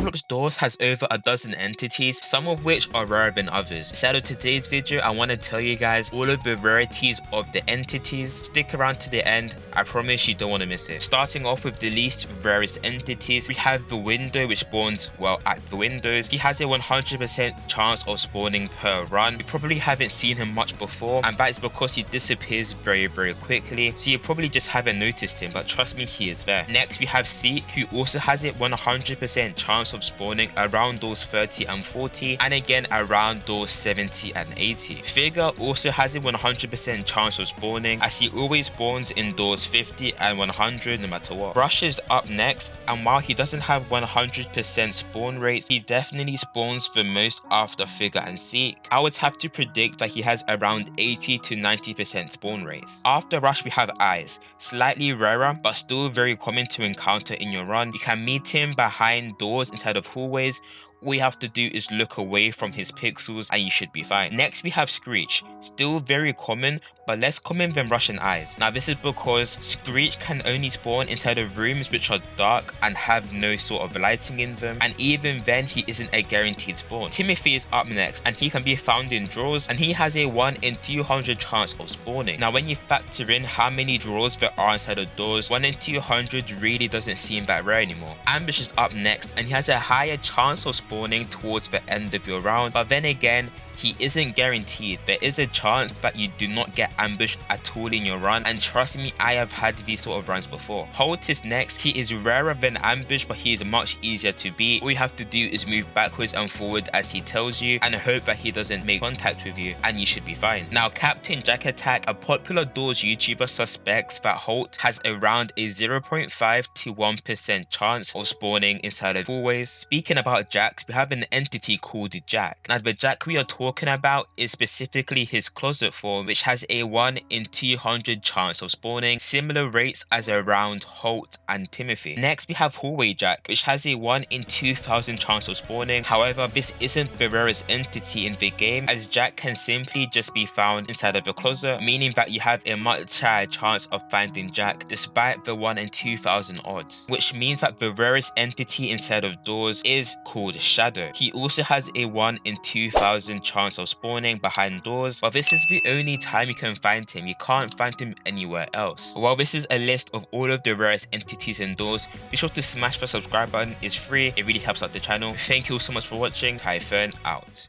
Roblox doors has over a dozen entities, some of which are rarer than others. Inside of today's video, I want to tell you guys all of the rarities of the entities. Stick around to the end, I promise you don't want to miss it. Starting off with the least rarest entities, we have the window, which spawns, well, at the windows. He has a 100% chance of spawning per run. You probably haven't seen him much before, and that is because he disappears very quickly, so you probably just haven't noticed him, but trust me, he is there. Next we have Screech, who also has a 100% chance of spawning around doors 30 and 40, and again around doors 70 and 80. Figure also has a 100% chance of spawning, as he always spawns in doors 50 and 100 no matter what. Rush is up next, and while he doesn't have 100% spawn rates, he definitely spawns the most after Figure and Screech. I would have to predict that he has around 80 to 90% spawn rates. After Rush we have Eyes, slightly rarer but still very common to encounter in your run. You can meet him behind doors inside of hallways. All you have to do is look away from his pixels and you should be fine. Next we have Screech, still very common but less common than Rush and Eyes. Now this is because Screech can only spawn inside of rooms which are dark and have no sort of lighting in them, and even then he isn't a guaranteed spawn. Timothy is up next, and he can be found in drawers, and he has a 1 in 200 chance of spawning. Now when you factor in how many drawers there are inside of doors, 1 in 200 really doesn't seem that rare anymore. Ambush is up next, and he has a higher chance of spawning towards the end of your round, but then again, he isn't guaranteed. There is a chance that you do not get ambushed at all in your run, and trust me, I have had these sort of runs before. Holt is next. He is rarer than Ambush, but he is much easier to beat. All you have to do is move backwards and forward as he tells you, and hope that he doesn't make contact with you, and you should be fine. Now captainjackattack, a popular doors YouTuber, suspects that Holt has around a 0.5 to 1% chance of spawning inside of hallways. Speaking about Jacks, we have an entity called Jack. Now the Jack we are talking about is specifically his closet form, which has a 1 in 200 chance of spawning, similar rates as around Holt and Timothy. Next we have Hallway Jack, which has a 1 in 2000 chance of spawning. However, this isn't the rarest entity in the game, as Jack can simply just be found inside of a closet, meaning that you have a much higher chance of finding Jack despite the 1 in 2000 odds, which means that the rarest entity inside of doors is called Shadow. He also has a 1 in 2000 chance of spawning behind doors, but this is the only time you can find him. You can't find him anywhere else. While this is a list of all of the rarest entities indoors, be sure to smash the subscribe button. It's free, it really helps out the channel. Thank you all so much for watching. Typhon out.